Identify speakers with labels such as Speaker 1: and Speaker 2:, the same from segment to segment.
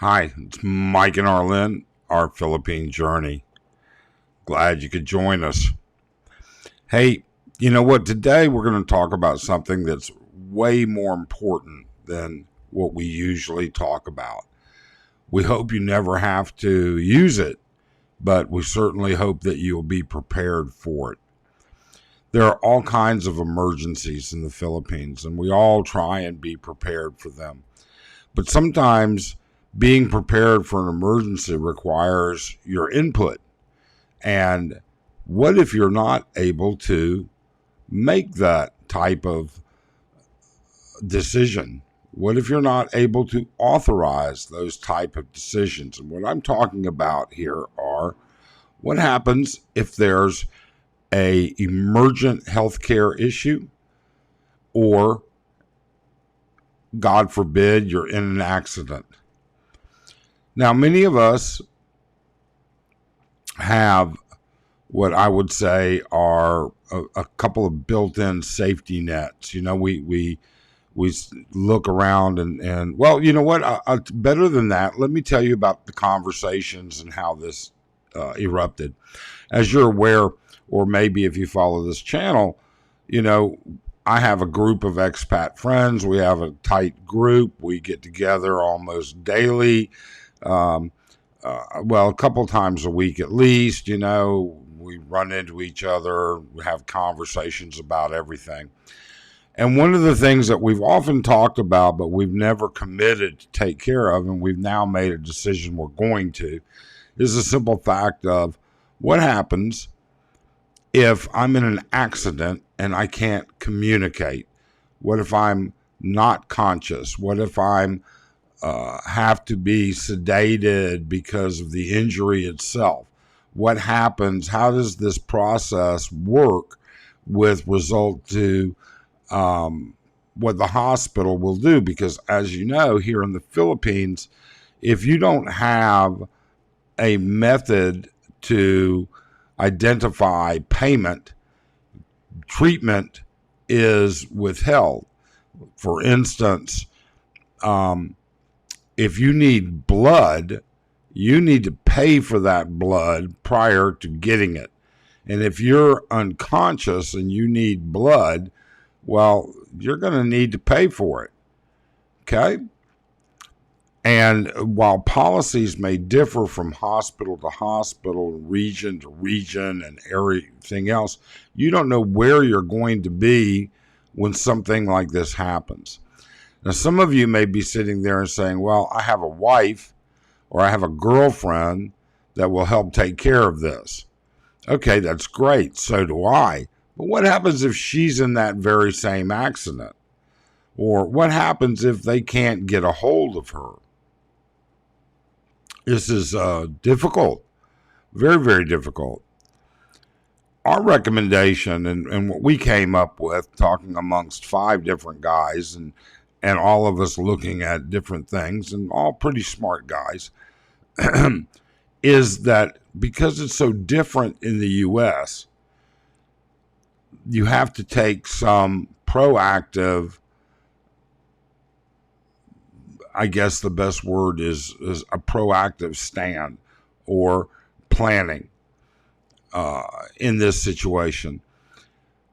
Speaker 1: Hi, it's Mike and Arlen, our Philippine journey. Glad you could join us. Hey, you know what? Today we're going to talk about something that's way more important than what we usually talk about. We hope you never have to use it, but we certainly hope that you'll be prepared for it. There are all kinds of emergencies in the Philippines, and we all try and be prepared for them. But sometimes being prepared for an emergency requires your input. And what if you're not able to make that type of decision? What if you're not able to authorize those type of decisions? And what I'm talking about here are what happens if there's a emergent healthcare issue, or God forbid you're in an accident. Now, many of us have what I would say are a couple of built-in safety nets. You know, we look around and well, you know what? Better than that, let me tell you about the conversations and how this erupted. As you're aware, or maybe if you follow this channel, you know, I have a group of expat friends. We have a tight group. We get together almost daily. Well, a couple times a week at least. You know, we run into each other, we have conversations about everything. And one of the things that we've often talked about, but we've never committed to take care of, and we've now made a decision we're going to, is the simple fact of what happens if I'm in an accident and I can't communicate? What if I'm not conscious? What if I'm have to be sedated because of the injury itself? What happens? How does this process work with result to what the hospital will do? Because as you know, here in the Philippines, if you don't have a method to identify payment, treatment is withheld. For instance, if you need blood, you need to pay for that blood prior to getting it. And if you're unconscious and you need blood, well, you're going to need to pay for it. Okay? And while policies may differ from hospital to hospital, region to region, and everything else, you don't know where you're going to be when something like this happens. Now, some of you may be sitting there and saying, well, I have a wife or I have a girlfriend that will help take care of this. Okay, that's great. So do I. But what happens if she's in that very same accident? Or what happens if they can't get a hold of her? This is difficult, very, very difficult. Our recommendation and what we came up with, talking amongst 5 different guys and all of us looking at different things, and all pretty smart guys, is that because it's so different in the U.S., you have to take some proactive, I guess the best word is a proactive stand or planning in this situation.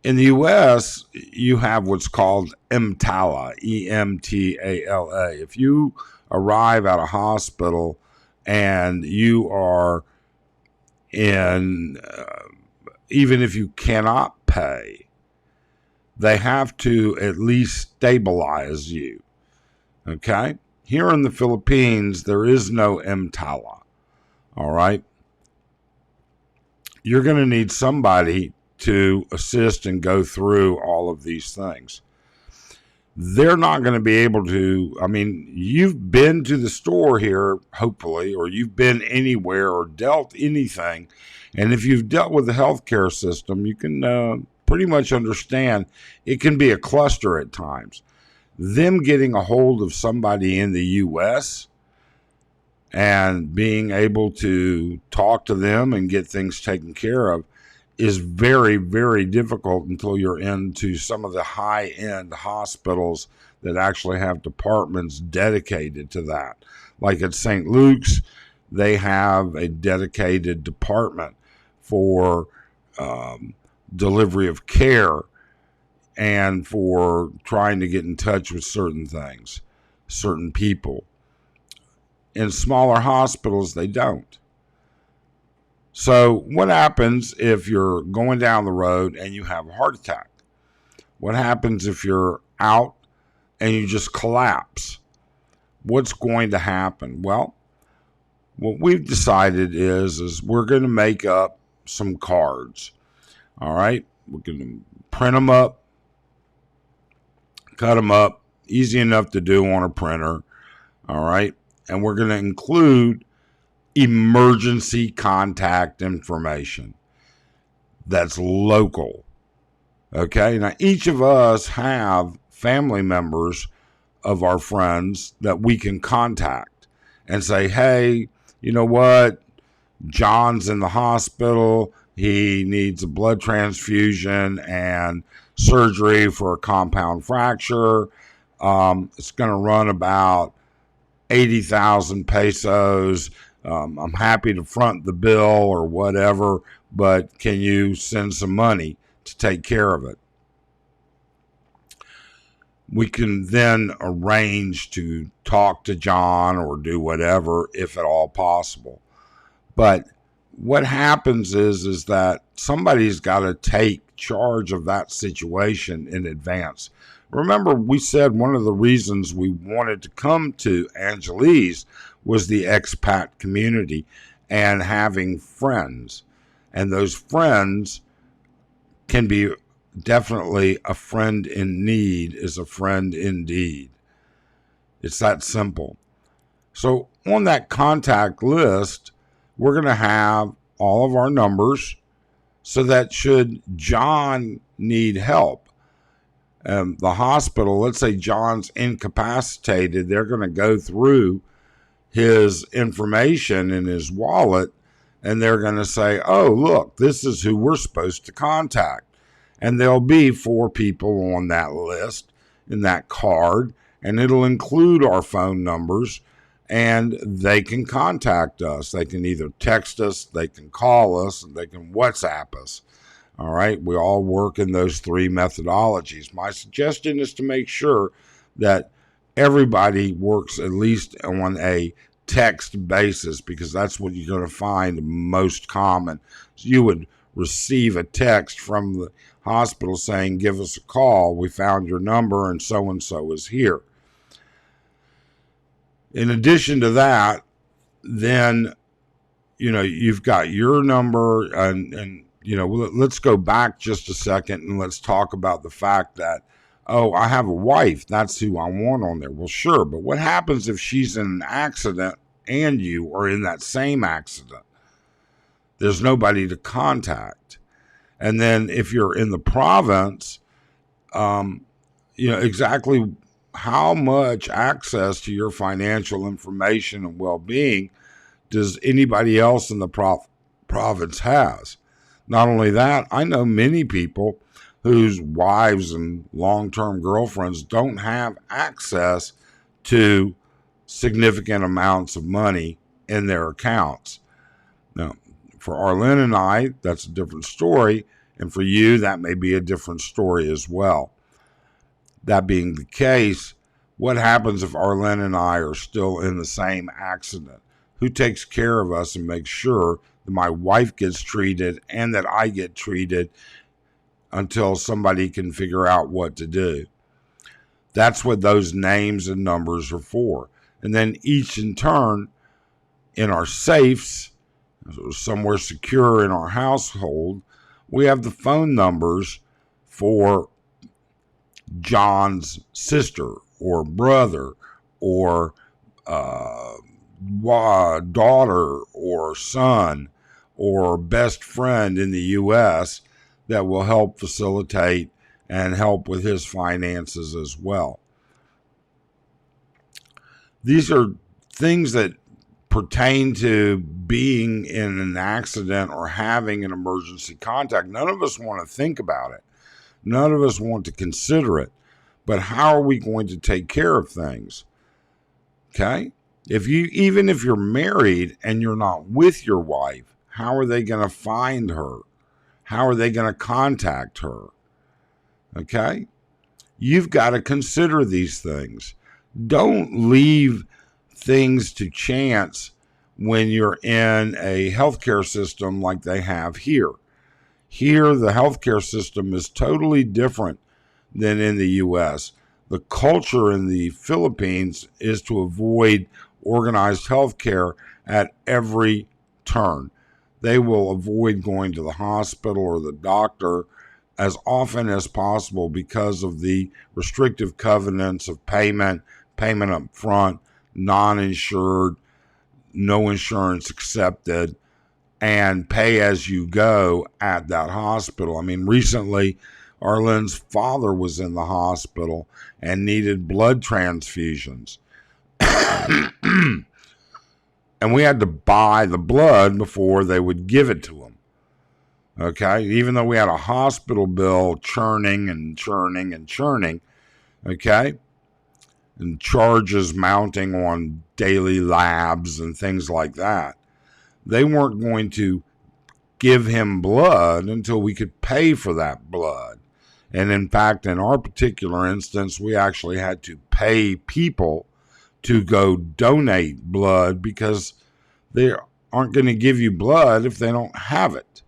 Speaker 1: In the U.S., you have what's called EMTALA, EMTALA. If you arrive at a hospital and you are in, even if you cannot pay, they have to at least stabilize you. Okay? Here in the Philippines, there is no EMTALA. All right? You're going to need somebody to assist and go through all of these things. They're not going to be able to, I mean, you've been to the store here, hopefully, or you've been anywhere or dealt anything. And if you've dealt with the healthcare system, you can pretty much understand it can be a cluster at times. Them getting a hold of somebody in the U.S. and being able to talk to them and get things taken care of is very, very difficult until you're into some of the high-end hospitals that actually have departments dedicated to that. Like at St. Luke's, they have a dedicated department for delivery of care and for trying to get in touch with certain things, certain people. In smaller hospitals, they don't. So what happens if you're going down the road and you have a heart attack? What happens if you're out and you just collapse? What's going to happen? Well, what we've decided is we're going to make up some cards. All right? We're going to print them up, cut them up, easy enough to do on a printer. All right? And we're going to include emergency contact information that's local. Okay, now each of us have family members of our friends that we can contact and say, hey, you know what, John's in the hospital, he needs a blood transfusion and surgery for a compound fracture. It's going to run about 80,000 pesos. I'm happy to front the bill or whatever, but can you send some money to take care of it? We can then arrange to talk to John or do whatever if at all possible. But what happens is that somebody's got to take charge of that situation in advance. Remember, we said one of the reasons we wanted to come to Angeles was the expat community and having friends. And those friends can be definitely a friend in need is a friend indeed. It's that simple. So on that contact list, we're going to have all of our numbers so that should John need help, the hospital, let's say John's incapacitated, they're going to go through his information in his wallet and they're going to say, oh, look, this is who we're supposed to contact. And there'll be 4 people on that list in that card, and it'll include our phone numbers, and they can contact us. They can either text us, they can call us, and they can WhatsApp us. All right, we all work in those 3 methodologies. My suggestion is to make sure that everybody works at least on a text basis, because that's what you're going to find most common. So you would receive a text from the hospital saying, give us a call, we found your number and so is here. In addition to that, then, you've got your number and let's go back just a second and let's talk about the fact that, oh, I have a wife, that's who I want on there. Well, sure, but what happens if she's in an accident and you are in that same accident? There's nobody to contact. And then if you're in the province, exactly how much access to your financial information and well-being does anybody else in the province has? Not only that, I know many people whose wives and long-term girlfriends don't have access to significant amounts of money in their accounts. Now, for Arlene and I, that's a different story. And for you, that may be a different story as well. That being the case, what happens if Arlene and I are still in the same accident? Who takes care of us and makes sure that my wife gets treated and that I get treated until somebody can figure out what to do? That's what those names and numbers are for. And then each in turn, in our safes, somewhere secure in our household, we have the phone numbers for John's sister or brother or daughter or son or best friend in the U.S. that will help facilitate and help with his finances as well. These are things that pertain to being in an accident or having an emergency contact, none of us want to think about it. None of us want to consider it. But how are we going to take care of things? Okay? Even if you're married and you're not with your wife, how are they going to find her? How are they going to contact her? Okay? You've got to consider these things. Don't leave things to chance when you're in a healthcare system like they have here. Here, the healthcare system is totally different than in the U.S. The culture in the Philippines is to avoid organized healthcare at every turn. They will avoid going to the hospital or the doctor as often as possible because of the restrictive covenants of payment up front, non-insured, no insurance accepted, and pay as you go at that hospital. I mean, recently, Arlen's father was in the hospital and needed blood transfusions. And we had to buy the blood before they would give it to him. Okay? Even though we had a hospital bill churning and churning and churning, okay? And charges mounting on daily labs and things like that. They weren't going to give him blood until we could pay for that blood. And in fact, in our particular instance, we actually had to pay people to go donate blood because they aren't going to give you blood if they don't have it.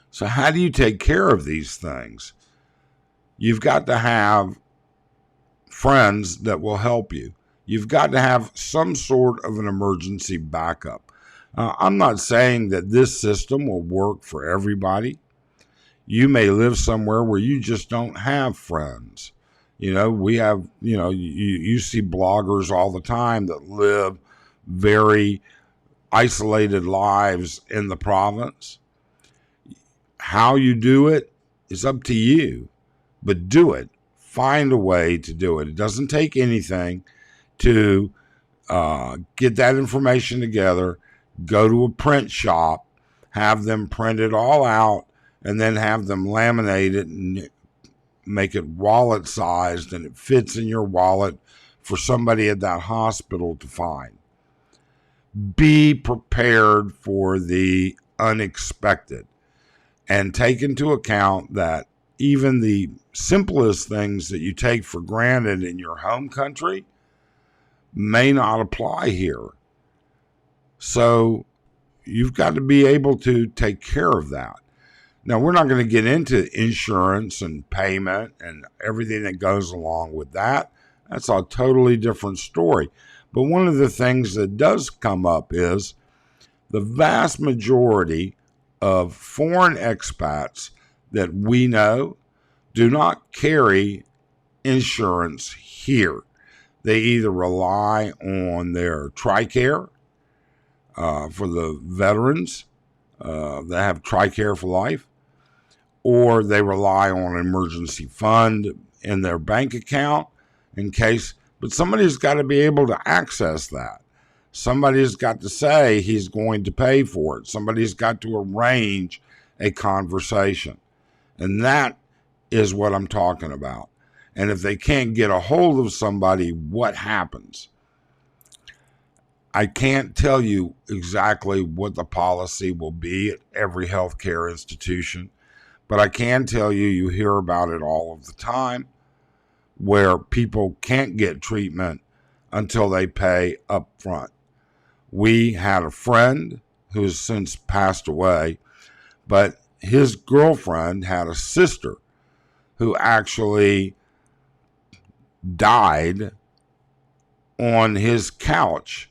Speaker 1: So how do you take care of these things? You've got to have friends that will help you. You've got to have some sort of an emergency backup. I'm not saying that this system will work for everybody. You may live somewhere where you just don't have friends. We have, you see bloggers all the time that live very isolated lives in the province. How you do it is up to you, but do it. Find a way to do it. It doesn't take anything to get that information together, go to a print shop, have them print it all out, and then have them laminate it and make it wallet sized and it fits in your wallet for somebody at that hospital to find. Be prepared for the unexpected and take into account that even the simplest things that you take for granted in your home country may not apply here. So you've got to be able to take care of that. Now, we're not going to get into insurance and payment and everything that goes along with that. That's a totally different story. But one of the things that does come up is the vast majority of foreign expats that we know do not carry insurance here. They either rely on their TRICARE for the veterans that have TRICARE for life, or they rely on an emergency fund in their bank account in case, but somebody's got to be able to access that. Somebody's got to say he's going to pay for it. Somebody's got to arrange a conversation. And that is what I'm talking about. And if they can't get a hold of somebody, what happens? I can't tell you exactly what the policy will be at every healthcare institution, but I can tell you, you hear about it all of the time, where people can't get treatment until they pay up front. We had a friend who's since passed away, but his girlfriend had a sister who actually died on his couch.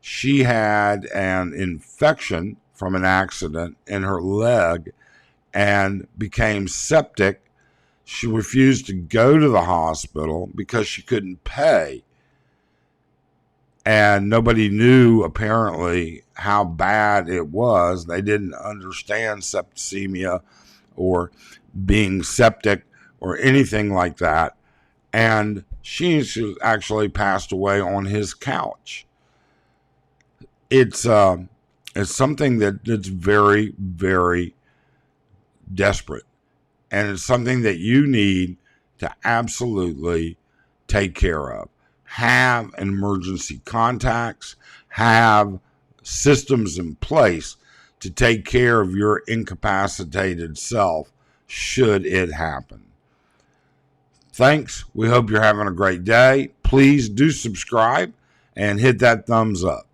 Speaker 1: She had an infection from an accident in her leg and became septic. She refused to go to the hospital because she couldn't pay. And nobody knew, apparently, how bad it was. They didn't understand septicemia or being septic or anything like that. And she actually passed away on his couch. it's something that's very, very desperate, and it's something that you need to absolutely take care of. Have emergency contacts, have systems in place to take care of your incapacitated self should it happen. Thanks. We hope you're having a great day. Please do subscribe and hit that thumbs up.